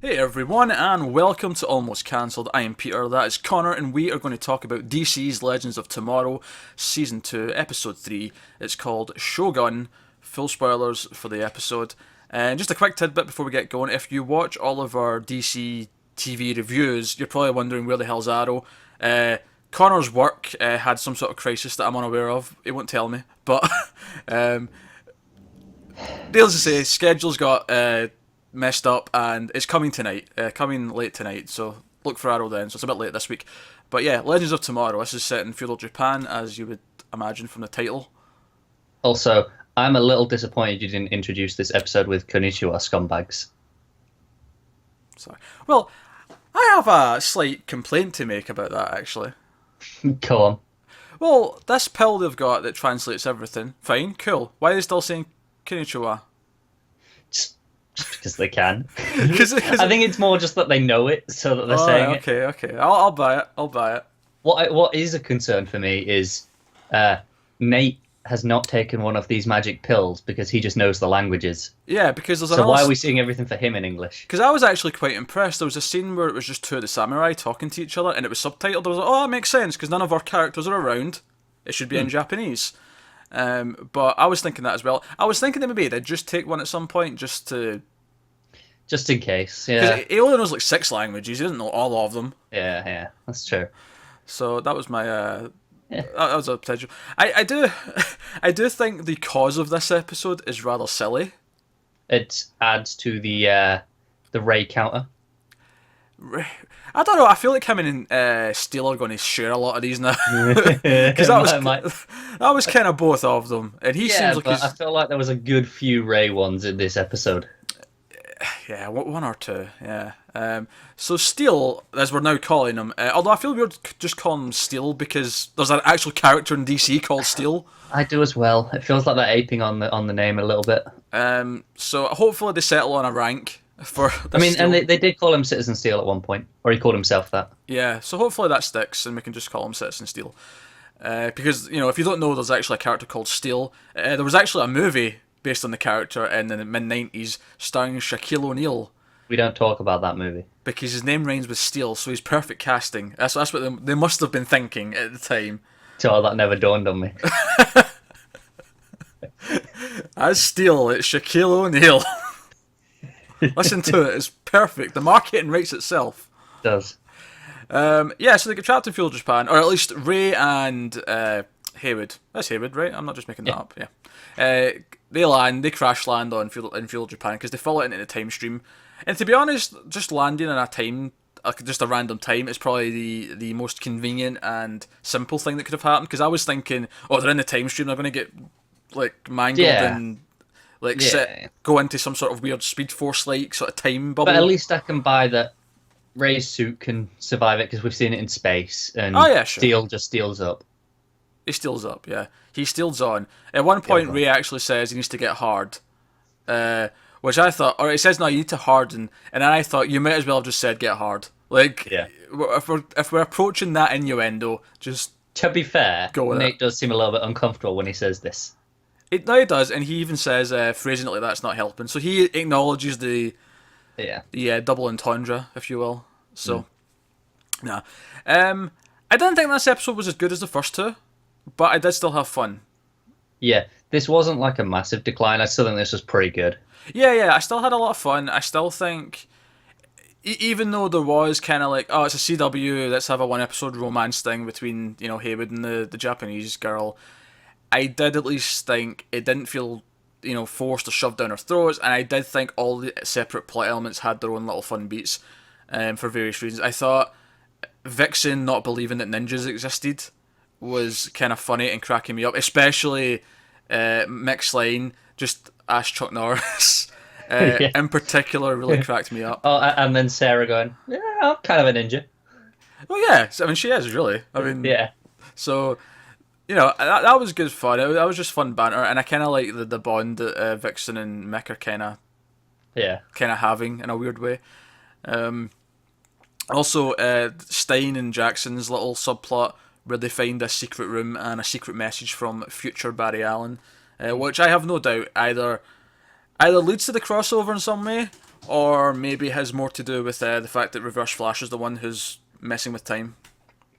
Hey everyone, and welcome to Almost Cancelled. I am Peter, that is Connor, and we are going to talk about DC's Legends of Tomorrow, Season 2, Episode 3. It's called Shogun. Full spoilers for the episode. And just a quick tidbit before we get going, if you watch all of our DC TV reviews, you're probably wondering where the hell's Arrow. Connor's work had some sort of crisis that I'm unaware of. He won't tell me, but needless to say, schedule's got messed up, and it's coming tonight, coming late tonight, so look for Arrow then, so it's a bit late this week. But yeah, Legends of Tomorrow, this is set in feudal Japan, as you would imagine from the title. Also, I'm a little disappointed you didn't introduce this episode with Konnichiwa, scumbags. Sorry. Well, I have a slight complaint to make about that, actually. Go on. Well, this pill they've got that translates everything, fine, cool. Why are they still saying Konnichiwa? Just because they can. Cause I think it's more just that they know it, so that they're saying it. Okay. I'll buy it. I'll buy it. What is a concern for me is Nate has not taken one of these magic pills because he just knows the languages. Yeah, because there's So why are we seeing everything for him in English? Because I was actually quite impressed. There was a scene where it was just two of the samurai talking to each other, and it was subtitled. I was like, oh, that makes sense, because none of our characters are around. It should be in Japanese. But I was thinking that as well. I was thinking that maybe they'd just take one at some point, just in case, yeah. Because he only knows like 6 languages. He doesn't know all of them. Yeah, that's true. So that was my that was a potential. I do I do think the cause of this episode is rather silly. It adds to the Ray counter. I don't know. I feel like him and Steel are going to share a lot of these now, because that was kind of both of them, and he seems like I feel like there was a good few Ray ones in this episode. Yeah, one or two. Yeah. So Steel, as we're now calling him, although I feel weird just calling him Steel because there's an actual character in DC called Steel. I do as well. It feels like they're aping on the name a little bit. So hopefully they settle on a rank for. And they did call him Citizen Steel at one point, or he called himself that. Yeah. So hopefully that sticks, and we can just call him Citizen Steel. Because if you don't know, there's actually a character called Steel. There was actually a movie based on the character in the mid-90s starring Shaquille O'Neal. We don't talk about that movie. Because his name rhymes with Steel, so he's perfect casting. That's what they must have been thinking at the time. Oh, that never dawned on me. As Steel, it's Shaquille O'Neal. Listen to it, it's perfect. The marketing writes itself. It does. So they get trapped in feudal Japan, or at least Ray and Haywood. That's Haywood, right? I'm not just making that up. Yeah. They crash land in feudal Japan because they follow it into the time stream. And to be honest, just landing in a time, just a random time, is probably the most convenient and simple thing that could have happened. Because I was thinking, they're in the time stream, they're going to get like mangled and go into some sort of weird Speed Force like sort of time bubble. But at least I can buy that Ray's suit can survive it because we've seen it in space, and sure. Steel just steals up. He steals up, yeah. He steals on. At one point, Ray actually says he needs to get hard. Which I thought, or he says, no, you need to harden. And then I thought, you might as well have just said get hard. Like, if we're approaching that innuendo, just to be fair, go with Nate does seem a little bit uncomfortable when he says this. He does, and he even says, phrasing it like that's not helping. So he acknowledges the double entendre, if you will. So, I didn't think this episode was as good as the first two, but I did still have fun. Yeah, this wasn't like a massive decline. I still think this was pretty good. Yeah, I still had a lot of fun. I still think, even though there was kind of like, it's a CW, let's have a one-episode romance thing between, Haywood and the Japanese girl, I did at least think it didn't feel, forced or shoved down our throats, and I did think all the separate plot elements had their own little fun beats for various reasons. I thought Vixen not believing that ninjas existed was kind of funny and cracking me up, especially Mick Slane just as Chuck Norris in particular really cracked me up. Oh, and then Sarah going, yeah, I'm kind of a ninja. Well, yeah, I mean, she is really. I mean, yeah. So, that was good fun. That was just fun banter, and I kind of like the bond that Vixen and Mick are kind of having in a weird way. Also, Stein and Jackson's little subplot where they find a secret room and a secret message from future Barry Allen, which I have no doubt either leads to the crossover in some way, or maybe it has more to do with the fact that Reverse Flash is the one who's messing with time.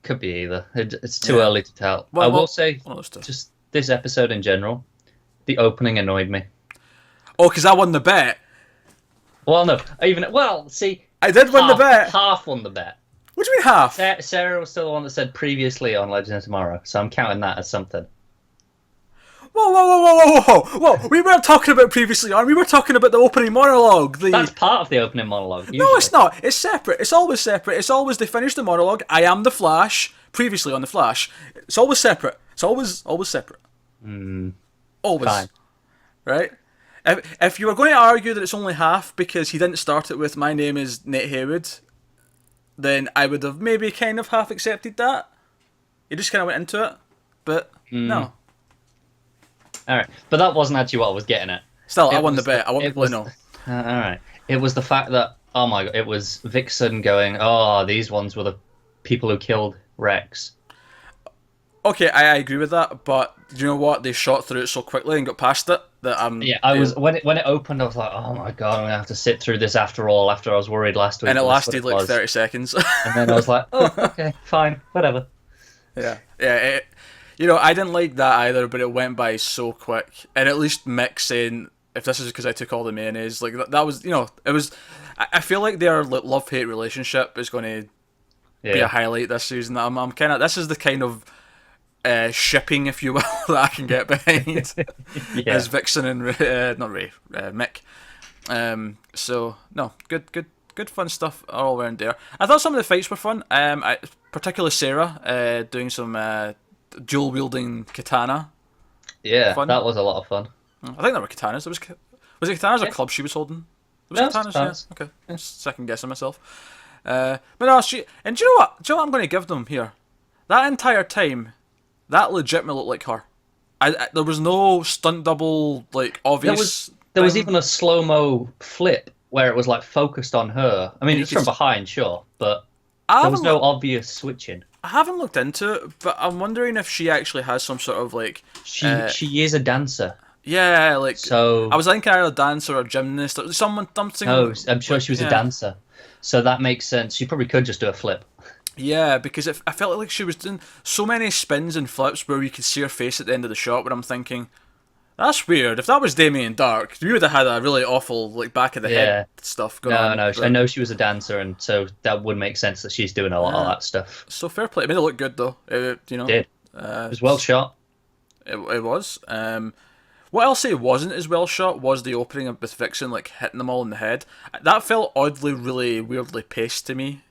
Could be either. It's too Yeah. early to tell. I Well, will say, one of those two. just this episode in general, the opening annoyed me. Oh, because I won the bet. Well, no, see, I did win the bet. Half won the bet. What do you mean half? Sarah was still the one that said previously on Legends of Tomorrow, so I'm counting that as something. Whoa, whoa, whoa, whoa, whoa, whoa, whoa! We weren't talking about previously on. We were talking about the opening monologue. That's part of the opening monologue. Usually. No, it's not. It's separate. It's always separate. It's always they finish the monologue. I am the Flash. Previously on the Flash. It's always separate. It's always separate. Always. Fine. Right? If you were going to argue that it's only half because he didn't start it with "My name is Nate Haywood," then I would have maybe kind of half accepted that. He just kind of went into it, but no. All right, but that wasn't actually what I was getting at. Still, I won the bet. I want people to know. All right, it was the fact that oh my god, it was Vixen going, "Oh, these ones were the people who killed Rex." Okay, I agree with that, but do you know what? They shot through it so quickly and got past it that I'm. Yeah, I was when it opened, I was like, "Oh my god, I'm gonna have to sit through this after all." After I was worried last week, And it that's lasted what like was. 30 seconds. And then I was like, "Oh, okay, fine, whatever." Yeah. I didn't like that either, but it went by so quick. And at least Mick saying, if this is because I took all the mayonnaise, like that was, it was. I feel like their love-hate relationship is going to be a highlight this season. I'm kind of. This is the kind of shipping, if you will, that I can get behind. As Vixen and not Ray, Mick. So no, good fun stuff all around there. I thought some of the fights were fun. Particularly Sarah doing some dual wielding katana. Yeah, Fun. that was a lot of fun. I think they were katanas. Was it katanas or clubs she was holding? It was No, katanas. katanas. Yeah. Okay, just second guessing myself. But no, and do you know what? Do you know what I'm going to give them here? That entire time, that legitimately looked like her. There was no stunt double like obvious. There was thing. even a slow mo flip where it was like focused on her. I mean, You it's could from behind, sure, but I there was haven't no obvious switching. I haven't looked into it, but I'm wondering if she actually has some sort of like. She is a dancer. Yeah, like So I was thinking either a dancer or a gymnast or something. no, I'm sure she was a dancer. So that makes sense. She probably could just do a flip. Yeah, because I felt like she was doing so many spins and flips where you could see her face at the end of the shot. Where I'm thinking, that's weird. If that was Damien Dark, we would have had a really awful like back of the head stuff going on. No, I know she was a dancer, and so that would make sense that she's doing a lot of that stuff. So fair play. It made it look good though. It did. It was well shot. It was. What I'll say wasn't as well shot was the opening with Vixen like hitting them all in the head. That felt oddly, really weirdly paced to me.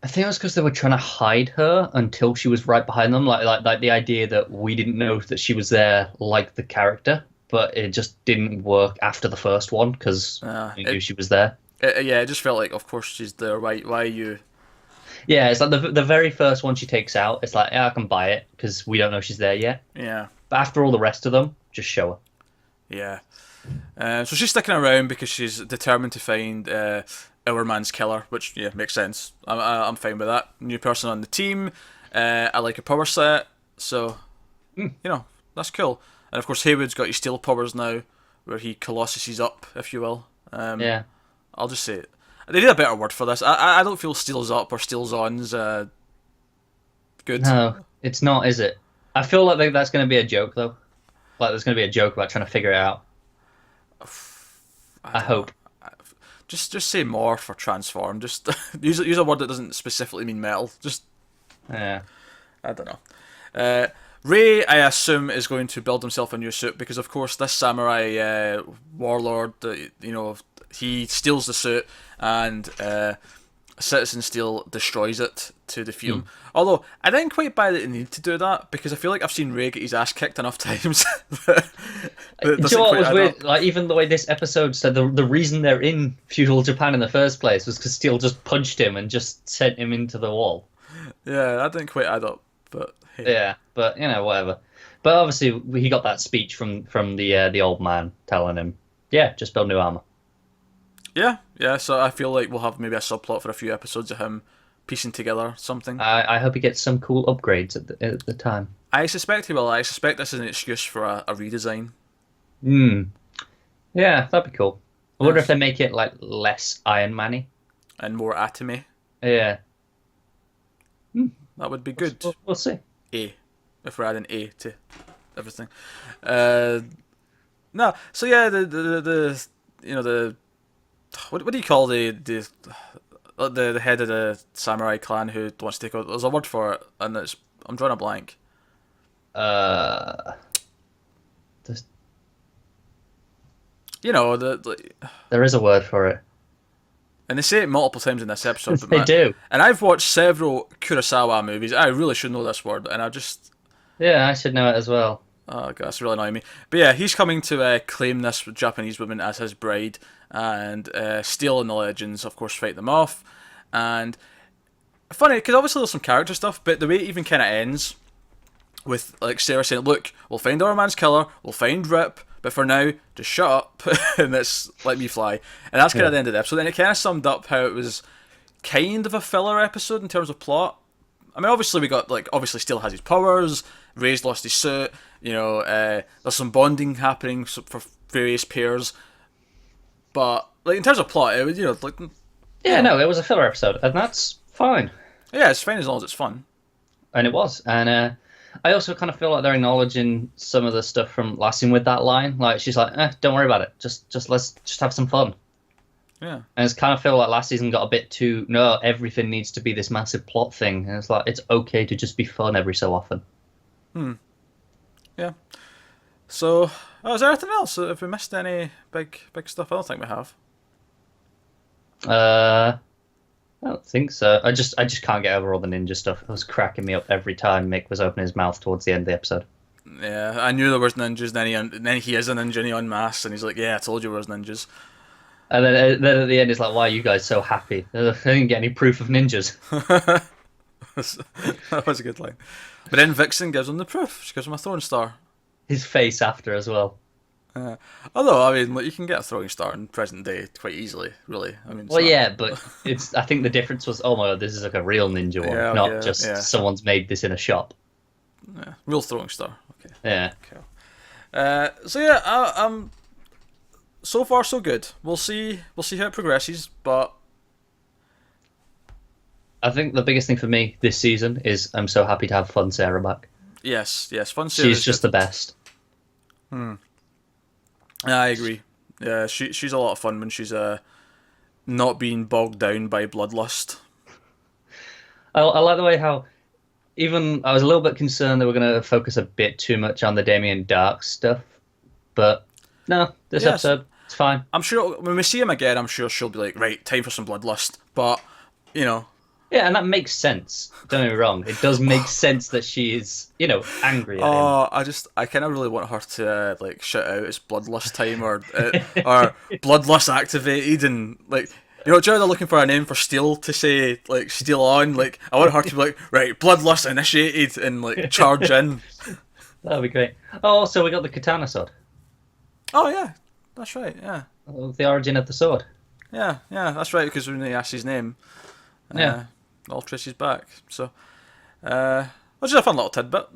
I think it was because they were trying to hide her until she was right behind them, like the idea that we didn't know that she was there, like the character, but it just didn't work after the first one because we knew she was there. It just felt like, of course she's there. Why are you? Yeah, it's like the very first one she takes out. It's like, yeah, I can buy it because we don't know she's there yet. Yeah. But after all the rest of them, just show her. Yeah. So she's sticking around because she's determined to find our man's killer, which makes sense. I'm fine with that. New person on the team. I like a power set, so that's cool. And of course, Haywood's got his steel powers now, where he colossuses up, if you will. Yeah. I'll just say it. They need a better word for this. I don't feel steals up or steals on's good. No, it's not, is it? I feel like that's going to be a joke, though. Like there's going to be a joke about trying to figure it out. I hope. Just say morph or transform. Just use a word that doesn't specifically mean metal. Just Yeah. I don't know. Ray, I assume, is going to build himself a new suit because, of course, this samurai warlord, he steals the suit and Citizen Steel destroys it to defeat him. Although, I didn't quite buy that they need to do that because I feel like I've seen Ray get his ass kicked enough times. Do you know what was weird? Like, even the way this episode said, the reason they're in feudal Japan in the first place was because Steel just punched him and just sent him into the wall. Yeah, that didn't quite add up. But hey. Yeah, but whatever. But obviously, he got that speech from the old man telling him, "Yeah, just build new armor." Yeah. So I feel like we'll have maybe a subplot for a few episodes of him piecing together something. I hope he gets some cool upgrades at the time. I suspect he will. I suspect this is an excuse for a redesign. Yeah, that'd be cool. I wonder if Yes. they make it like less Iron Man-y. And more Atomy. Yeah. Hmm. That would be We'll, good. we'll see. A. If we're adding A to everything. Uh, no, so yeah, the you know the what do you call the head of the samurai clan who wants to take out? There's a word for it, and it's I'm drawing a blank. Uh, there's, You know the there is a word for it. and they say it multiple times in this episode. But They do. and I've watched several Kurosawa movies. I really should know this word, and I just Yeah, I should know it as well. oh god, that's really annoying me. But yeah, he's coming to claim this Japanese woman as his bride and steal in the legends, of course, fight them off. And funny, because obviously there's some character stuff, but the way it even kind of ends with like Sarah saying, "Look, we'll find our man's killer, we'll find Rip, but for now, just shut up and let's let me fly." And that's kind of Yeah. the end of the episode. And it kind of summed up how it was kind of a filler episode in terms of plot. I mean, obviously we got like obviously Steele has his powers. Ray's lost his suit. You know, there's some bonding happening for various pairs. But like in terms of plot, it was like Yeah, no, it was a filler episode, and that's fine. yeah, it's fine as long as it's fun. And it was. And I also kind of feel like they're acknowledging some of the stuff from Lassie with that line. Like she's like, don't worry about it. Just let's just have some fun. Yeah, And it's kind of feel like Lassie's got a bit too no, everything needs to be this massive plot thing. And it's like it's okay to just be fun every so often. yeah. So, is there anything else? Have we missed any big stuff? I don't think we have. I don't think so. I just can't get over all the ninja stuff. It was cracking me up every time Mick was opening his mouth towards the end of the episode. Yeah, I knew there was ninjas. Then he is a ninja and he unmasks, and he's like, "Yeah, I told you there was ninjas." And then at the end, it's like, why are you guys so happy? I didn't get any proof of ninjas. That was a good line. But then Vixen gives him the proof. She gives him a throwing star. His face after as well. Although, I mean, like, you can get a throwing star in present day quite easily, really. I mean, it's Well, not- yeah, but it's. I think the difference was, oh my god, this is like a real ninja one, Yeah, not yeah, just yeah. someone's made this in a shop. yeah, real throwing star. Okay. Yeah. Cool. So yeah, so far so good. We'll see how it progresses, but I think the biggest thing for me this season is I'm so happy to have Fun Sarah back. yes, fun series. She's just the best. Yeah, I agree. Yeah, she's a lot of fun when she's not being bogged down by bloodlust. I like the way how even I was a little bit concerned they were going to focus a bit too much on the Damien Dark stuff, but no, this Yes. episode it's fine. I'm sure when we see him again, I'm sure she'll be like, right, time for some bloodlust. But you know, Yeah, and that makes sense. Don't get me wrong. It does make sense that she is, angry at him. I kind of really want her to like shout out it's bloodlust time or bloodlust activated and like. You know, they're looking for a name for Steel to say, like, Steel on. Like, I want her to be like, right, bloodlust initiated and, like, charge in. That'd be great. Oh, also, we got the katana sword. Oh, yeah, that's right, yeah. The origin of the sword. Yeah, that's right, because when he asks his name, Yeah. all traces back. So, which is a fun little tidbit.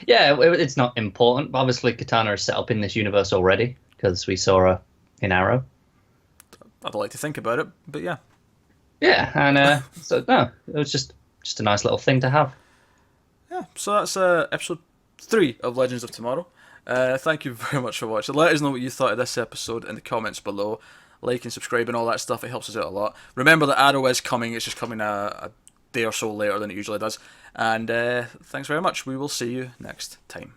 Yeah, it's not important, but obviously Katana is set up in this universe already, because we saw her in Arrow. I'd like to think about it, but yeah. Yeah, and so, no, it was just a nice little thing to have. Yeah, so that's episode 3 of Legends of Tomorrow. Thank you very much for watching. Let us know what you thought of this episode in the comments below. Like and subscribe and all that stuff, it helps us out a lot. Remember that Arrow is coming, it's just coming a day or so later than it usually does. And thanks very much, we will see you next time.